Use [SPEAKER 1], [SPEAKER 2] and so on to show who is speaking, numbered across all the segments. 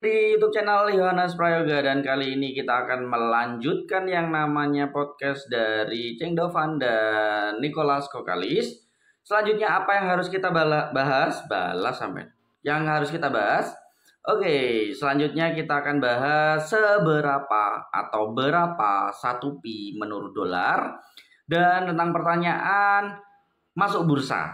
[SPEAKER 1] Di YouTube channel Yohanes Prayoga, dan kali ini kita akan melanjutkan yang namanya podcast dari Cheng Dovan dan Nicholas Kokalis. Selanjutnya apa yang harus kita bahas? Yang harus kita bahas? Oke, selanjutnya kita akan bahas seberapa atau berapa 1 pi menurut dolar, dan tentang pertanyaan masuk bursa.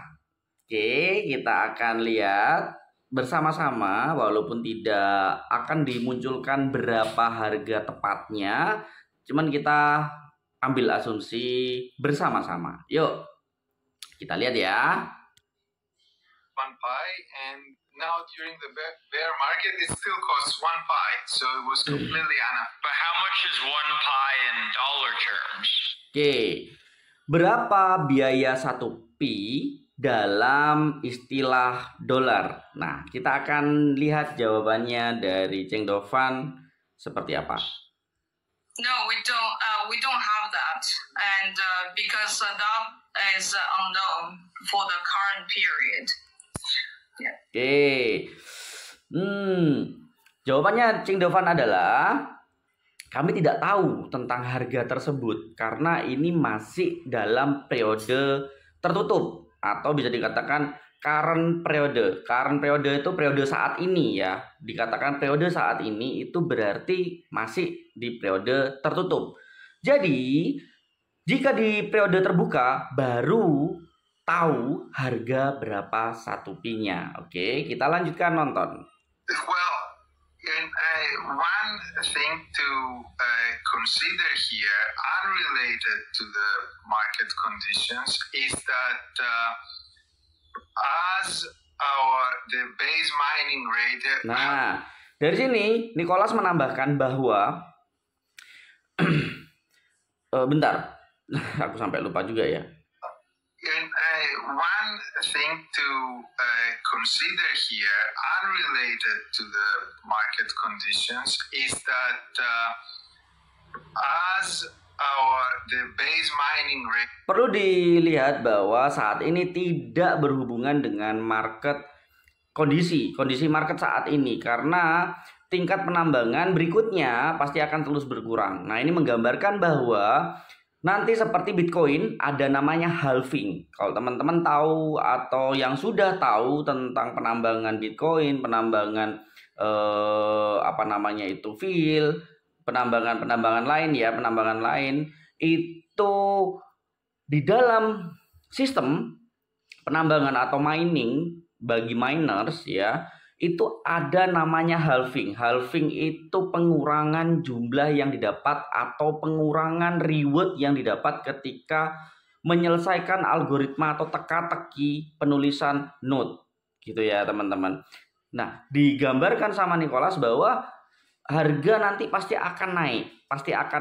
[SPEAKER 1] Oke, kita akan lihat bersama-sama, walaupun tidak akan dimunculkan berapa harga tepatnya, cuman kita ambil asumsi bersama-sama. Yuk, kita lihat ya.
[SPEAKER 2] 1 pi, and now during the bear market it still costs 1 pi, so it was completely enough.
[SPEAKER 3] But how much is 1 pi in dollar terms?
[SPEAKER 1] Oke, berapa biaya 1 pi dalam istilah dolar? Nah, kita akan lihat jawabannya dari Cheng Dovan seperti apa.
[SPEAKER 4] No, we don't have that, and because that is unknown for the current period. Yeah.
[SPEAKER 1] Oke, jawabannya Cheng Dovan adalah kami tidak tahu tentang harga tersebut karena ini masih dalam periode tertutup, atau bisa dikatakan current periode. Current periode itu periode saat ini ya. Dikatakan periode saat ini itu berarti masih di periode tertutup. Jadi, jika di periode terbuka baru tahu harga berapa 1 pi-nya. Oke, kita lanjutkan nonton.
[SPEAKER 2] Well, one thing to consider here, unrelated to the market conditions, is that as the base mining rate.
[SPEAKER 1] Nah, dari sini Nicholas menambahkan bahwa bentar, aku sampai lupa juga ya.
[SPEAKER 2] One thing to consider here, unrelated to the market conditions, is that as the base mining rate.
[SPEAKER 1] Perlu dilihat bahwa saat ini tidak berhubungan dengan kondisi market saat ini, karena tingkat penambangan berikutnya pasti akan terus berkurang. Nah, ini menggambarkan bahwa nanti seperti Bitcoin ada namanya halving. Kalau teman-teman tahu atau yang sudah tahu tentang penambangan Bitcoin, penambangan fill, penambangan lain itu di dalam sistem penambangan atau mining bagi miners ya, itu ada namanya halving. Halving itu pengurangan jumlah yang didapat atau pengurangan reward yang didapat ketika menyelesaikan algoritma atau teka-teki penulisan node gitu ya teman-teman. Nah, digambarkan sama Nicholas bahwa harga nanti pasti akan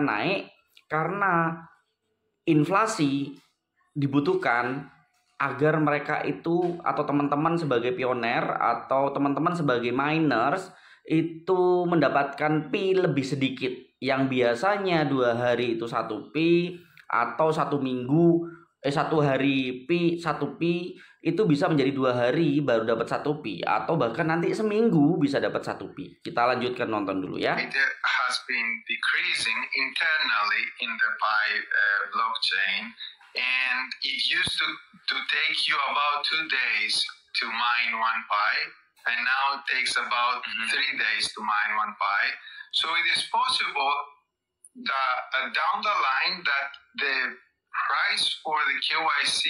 [SPEAKER 1] naik karena inflasi dibutuhkan agar mereka itu atau teman-teman sebagai pioner atau teman-teman sebagai miners itu mendapatkan pi lebih sedikit. Yang biasanya 2 hari itu 1 pi, atau 1 hari 1 pi itu bisa menjadi 2 hari baru dapat 1 pi, atau bahkan nanti seminggu bisa dapat 1 pi. Kita lanjutkan nonton dulu ya.
[SPEAKER 2] It has been decreasing internally in the Pi blockchain. And it used to take you about 2 days to mine 1 pi, and now it takes about 3 days to mine 1 pi. So it is possible that down the line that the price for the KYC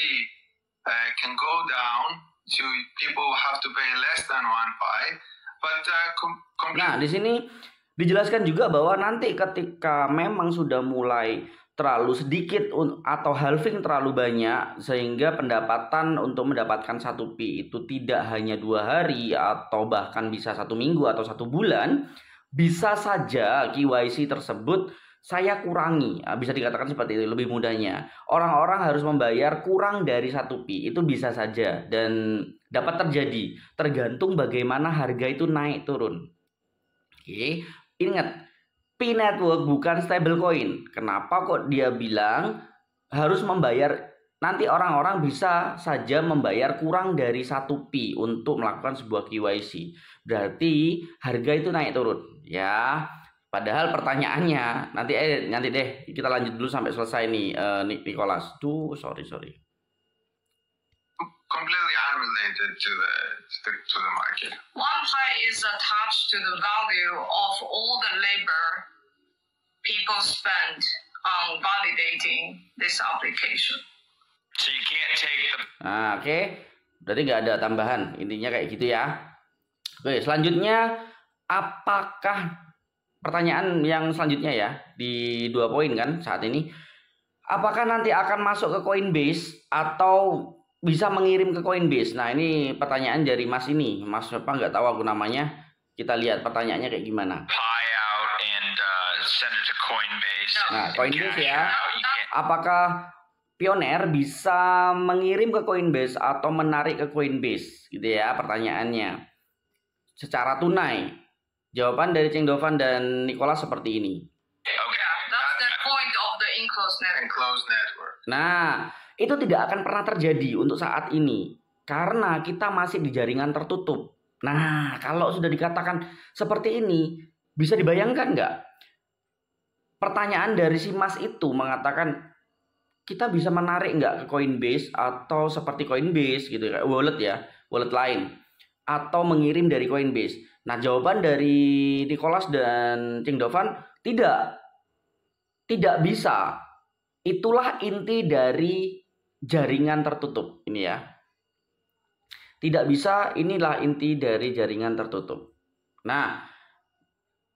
[SPEAKER 2] can go down to people who have to pay less than 1 pi. But
[SPEAKER 1] nah, di sini dijelaskan juga bahwa nanti ketika memang sudah mulai terlalu sedikit atau halving terlalu banyak, sehingga pendapatan untuk mendapatkan 1 pi itu tidak hanya 2 hari atau bahkan bisa 1 minggu atau 1 bulan, bisa saja KYC tersebut saya kurangi. Bisa dikatakan seperti itu lebih mudahnya. Orang-orang harus membayar kurang dari 1 pi, itu bisa saja dan dapat terjadi tergantung bagaimana harga itu naik turun. Oke, ingat, Pi Network bukan stablecoin. Kenapa kok dia bilang harus membayar nanti orang-orang bisa saja membayar kurang dari 1 Pi untuk melakukan sebuah KYC. Berarti harga itu naik turun ya. Padahal pertanyaannya nanti deh kita lanjut dulu sampai selesai nih, Nicholas. Sorry.
[SPEAKER 2] Completely unrelated to the market.
[SPEAKER 4] 1Pi is attached to the value of all the labor people spend on validating this application.
[SPEAKER 3] So you can't take the
[SPEAKER 1] Nah, oke. Berarti nggak ada tambahan. Intinya kayak gitu ya. Oke, selanjutnya apakah pertanyaan yang selanjutnya ya di 2 poin kan saat ini, apakah nanti akan masuk ke Coinbase atau bisa mengirim ke Coinbase? Nah, ini pertanyaan dari Mas ini. Mas apa nggak tahu aku namanya. Kita lihat pertanyaannya kayak gimana.
[SPEAKER 3] Pi out and send it to Coinbase.
[SPEAKER 1] Nah, Coinbase ya.
[SPEAKER 3] You can't
[SPEAKER 1] Apakah Pioneer bisa mengirim ke Coinbase atau menarik ke Coinbase gitu ya pertanyaannya secara tunai. Jawaban dari Cheng Dovan dan Nicholas seperti ini.
[SPEAKER 3] Okay.
[SPEAKER 4] That's the point of the enclosed network.
[SPEAKER 2] Enclosed network.
[SPEAKER 1] Nah, itu tidak akan pernah terjadi untuk saat ini karena kita masih di jaringan tertutup. Nah, kalau sudah dikatakan seperti ini, bisa dibayangkan nggak? Pertanyaan dari si Mas itu mengatakan kita bisa menarik nggak ke Coinbase atau seperti Coinbase gitu kayak wallet lain atau mengirim dari Coinbase. Nah, jawaban dari Nicholas dan Cheng Dovan tidak bisa. Itulah inti dari jaringan tertutup ini ya. Tidak bisa, inilah inti dari jaringan tertutup. Nah,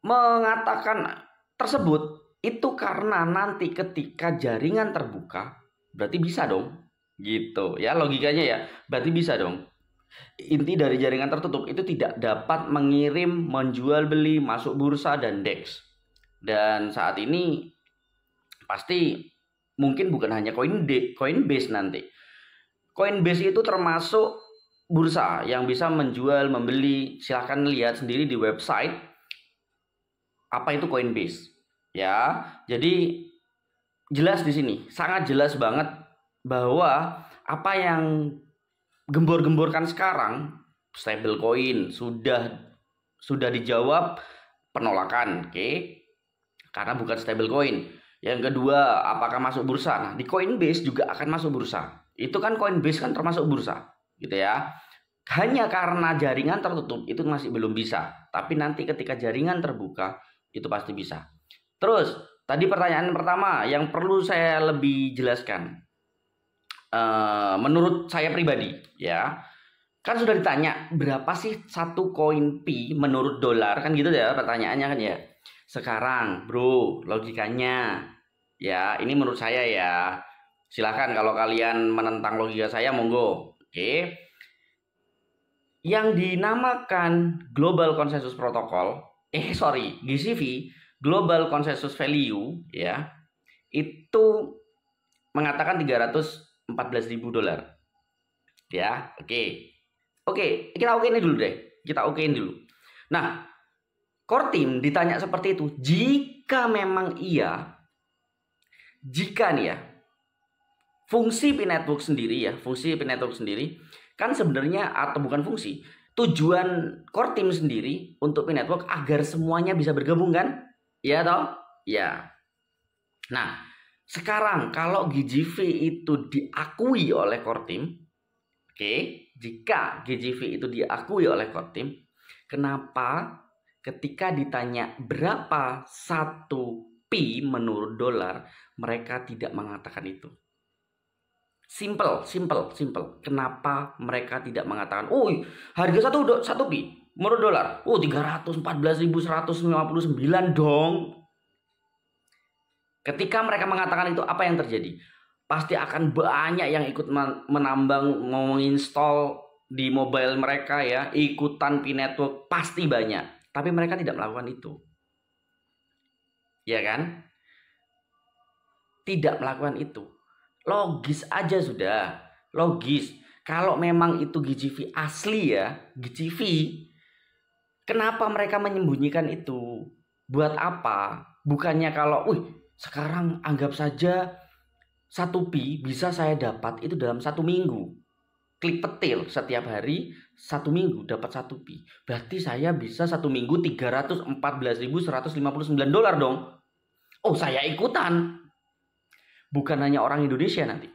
[SPEAKER 1] mengatakan tersebut itu karena nanti ketika jaringan terbuka berarti bisa dong gitu ya logikanya ya, berarti bisa dong. Inti dari jaringan tertutup itu tidak dapat mengirim, menjual beli, masuk bursa dan DEX. Dan saat ini pasti mungkin bukan hanya Coinbase nanti. Coinbase itu termasuk bursa yang bisa menjual, membeli. Silahkan lihat sendiri di website apa itu Coinbase. Ya, jadi jelas di sini, sangat jelas banget bahwa apa yang gembor-gemborkan sekarang stablecoin sudah dijawab penolakan, oke? Karena bukan stablecoin. Yang kedua, apakah masuk bursa? Nah, di Coinbase juga akan masuk bursa. Itu kan Coinbase kan termasuk bursa, gitu ya. Hanya karena jaringan tertutup itu masih belum bisa. Tapi nanti ketika jaringan terbuka itu pasti bisa. Terus, tadi pertanyaan pertama yang perlu saya lebih jelaskan. Menurut saya pribadi, ya, kan sudah ditanya berapa sih 1 koin Pi menurut dolar, kan gitu ya pertanyaannya kan ya. Sekarang, bro, logikanya, ya, ini menurut saya ya. Silahkan kalau kalian menentang logika saya, monggo. Oke. Yang dinamakan Global Consensus Protocol, GCV, Global Consensus Value ya, itu mengatakan 314.000 dolar. Ya, oke, kita okein dulu deh. Kita okein dulu. Nah, core team ditanya seperti itu, jika memang iya, jika nih ya, fungsi Pi Network sendiri kan sebenarnya, atau bukan fungsi, tujuan core team sendiri untuk Pi Network agar semuanya bisa bergabung kan? Ya toh? Ya. Nah, sekarang kalau GGV itu diakui oleh core team, oke, jika GGV itu diakui oleh core team, kenapa ketika ditanya berapa 1 Pi menurut dolar, mereka tidak mengatakan itu? Simple. Kenapa mereka tidak mengatakan, harga 1 Pi menurut dolar, 314.159 dong. Ketika mereka mengatakan itu, apa yang terjadi? Pasti akan banyak yang ikut menambang, mau menginstall di mobile mereka ya, ikutan Pi Network, pasti banyak. Tapi mereka tidak melakukan itu. Ya kan? Tidak melakukan itu. Logis aja sudah. Logis. Kalau memang itu GGV asli ya, GGV, kenapa mereka menyembunyikan itu? Buat apa? Bukannya kalau, sekarang anggap saja 1 pi bisa saya dapat itu dalam 1 minggu. Klik petil setiap hari 1 minggu dapat 1 pi. Berarti saya bisa 1 minggu $314.159 dong. Oh, saya ikutan. Bukan hanya orang Indonesia nanti.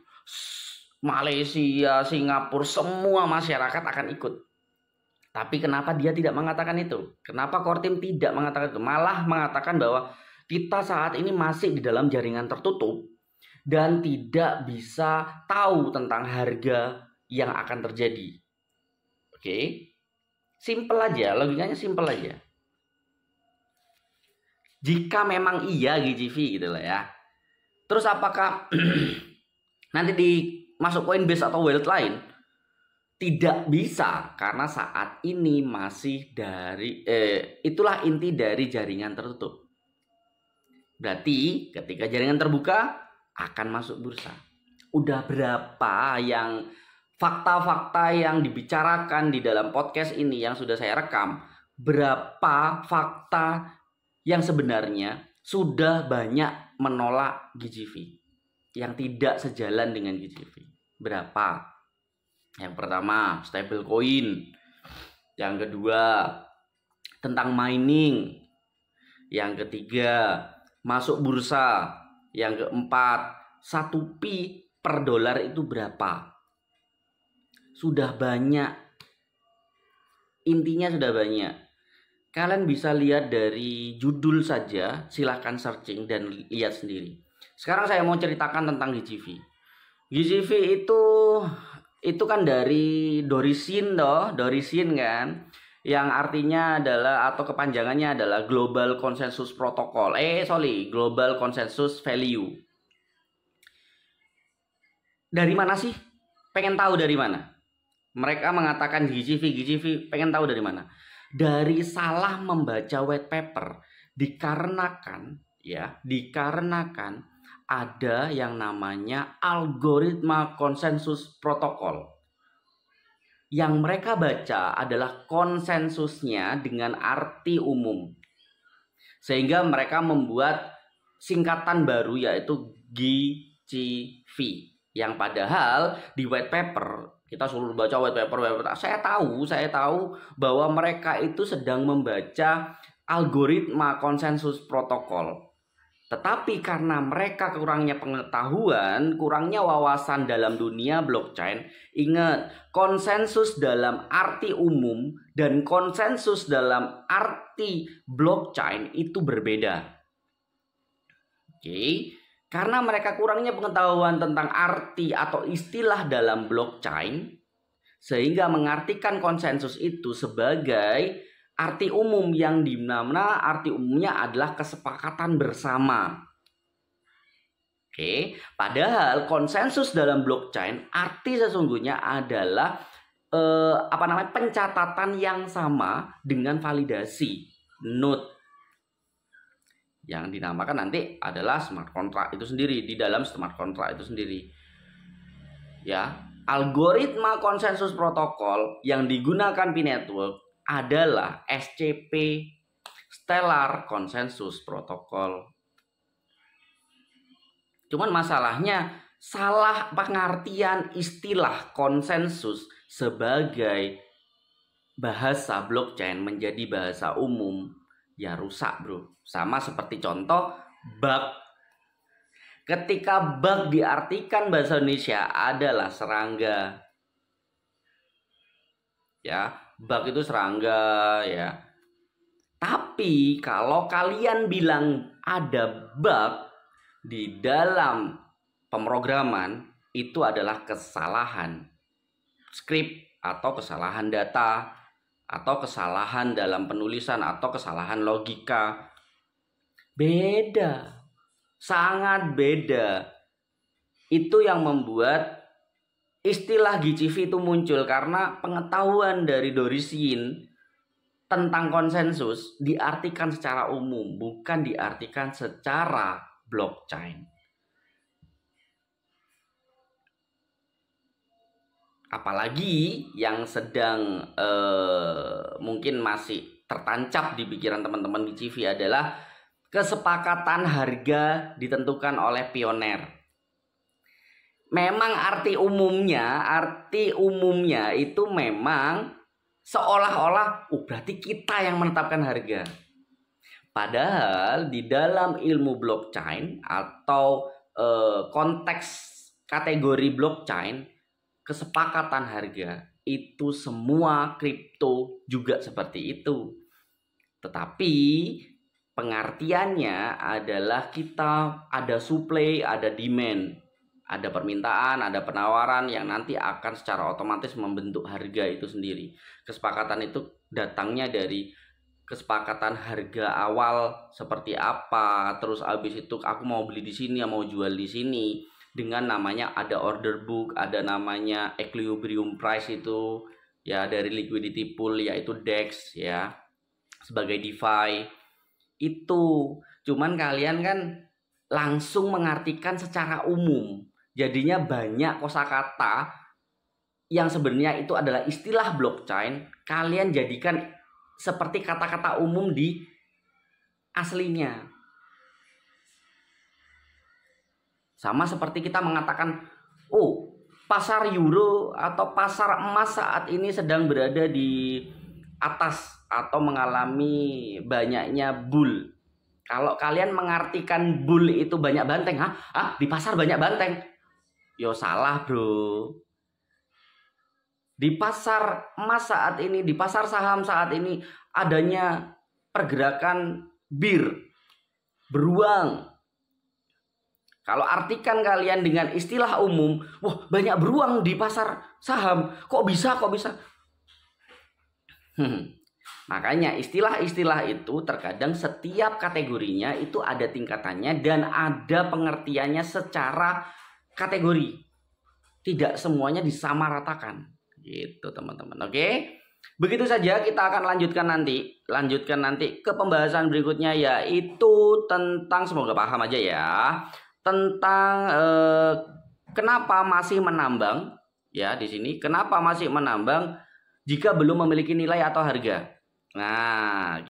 [SPEAKER 1] Malaysia, Singapura, semua masyarakat akan ikut. Tapi kenapa dia tidak mengatakan itu? Kenapa Core Team tidak mengatakan itu? Malah mengatakan bahwa kita saat ini masih di dalam jaringan tertutup dan tidak bisa tahu tentang harga yang akan terjadi. Oke. Simple aja, logikanya simple aja. Jika memang iya GGV gitu lah ya. Terus apakah nanti masuk Coinbase atau wallet lain? Tidak bisa, karena saat ini masih itulah inti dari jaringan tertutup. Berarti ketika jaringan terbuka akan masuk bursa. Udah berapa yang fakta-fakta yang dibicarakan di dalam podcast ini yang sudah saya rekam, berapa fakta yang sebenarnya sudah banyak menolak GGV yang tidak sejalan dengan GGV. Berapa? Yang pertama, stablecoin. Yang kedua, tentang mining. Yang ketiga, masuk bursa. Yang keempat, 1 pi per dolar itu berapa? Sudah banyak. Intinya sudah banyak. Kalian bisa lihat dari judul saja, silahkan searching dan lihat sendiri. Sekarang saya mau ceritakan tentang GGV. GGV itu kan dari Dorisin kan, yang artinya adalah atau kepanjangannya adalah Global Consensus Protocol. Global Consensus Value. Dari mana sih? Pengen tahu dari mana? Mereka mengatakan GGV, pengen tahu dari mana? Dari salah membaca white paper, dikarenakan ada yang namanya algoritma konsensus protokol. Yang mereka baca adalah konsensusnya dengan arti umum. Sehingga mereka membuat singkatan baru yaitu GGV. Yang padahal di white paper, kita suruh baca white paper. Saya tahu bahwa mereka itu sedang membaca algoritma konsensus protokol. Tetapi karena mereka kurangnya pengetahuan, kurangnya wawasan dalam dunia blockchain, ingat, konsensus dalam arti umum dan konsensus dalam arti blockchain itu berbeda. Oke, karena mereka kurangnya pengetahuan tentang arti atau istilah dalam blockchain, sehingga mengartikan konsensus itu sebagai arti umum yang dimana arti umumnya adalah kesepakatan bersama. Oke, padahal konsensus dalam blockchain arti sesungguhnya adalah pencatatan yang sama dengan validasi node yang dinamakan nanti adalah smart contract itu sendiri. Di dalam smart contract itu sendiri, ya, algoritma konsensus protokol yang digunakan Pi Network adalah SCP, Stellar Consensus Protocol. Cuman masalahnya salah pengertian istilah konsensus sebagai bahasa blockchain menjadi bahasa umum, ya rusak bro. Sama seperti contoh bug. Ketika bug diartikan bahasa Indonesia adalah serangga, ya, bug itu serangga ya. Tapi kalau kalian bilang ada bug di dalam pemrograman, itu adalah kesalahan script atau kesalahan data atau kesalahan dalam penulisan atau kesalahan logika. Beda. Sangat beda. Itu yang membuat istilah GGV itu muncul karena pengetahuan dari Dorisin tentang konsensus diartikan secara umum, bukan diartikan secara blockchain. Apalagi yang sedang mungkin masih tertancap di pikiran teman-teman GGV adalah kesepakatan harga ditentukan oleh pioner. memang arti umumnya itu memang seolah-olah berarti kita yang menetapkan harga. Padahal di dalam ilmu blockchain atau konteks kategori blockchain, kesepakatan harga itu semua kripto juga seperti itu. Tetapi pengertiannya adalah kita ada supply, ada demand, ada permintaan, ada penawaran yang nanti akan secara otomatis membentuk harga itu sendiri. Kesepakatan itu datangnya dari kesepakatan harga awal seperti apa, terus habis itu aku mau beli di sini, mau jual di sini, dengan namanya ada order book, ada namanya equilibrium price itu ya dari liquidity pool yaitu DEX ya sebagai DeFi. Itu cuman kalian kan langsung mengartikan secara umum, jadinya banyak kosakata yang sebenarnya itu adalah istilah blockchain kalian jadikan seperti kata-kata umum di aslinya. Sama seperti kita mengatakan, pasar euro atau pasar emas saat ini sedang berada di atas atau mengalami banyaknya bull. Kalau kalian mengartikan bull itu banyak banteng, di pasar banyak banteng. Yo salah, bro. Di pasar emas saat ini, di pasar saham saat ini adanya pergerakan beruang. Kalau artikan kalian dengan istilah umum, banyak beruang di pasar saham. Kok bisa? Makanya istilah-istilah itu terkadang setiap kategorinya itu ada tingkatannya dan ada pengertiannya secara kategori. Tidak semuanya disamaratakan. Gitu teman-teman. Oke. Begitu saja kita akan lanjutkan nanti ke pembahasan berikutnya, yaitu tentang, semoga paham aja ya, tentang kenapa masih menambang ya di sini, kenapa masih menambang jika belum memiliki nilai atau harga. Nah,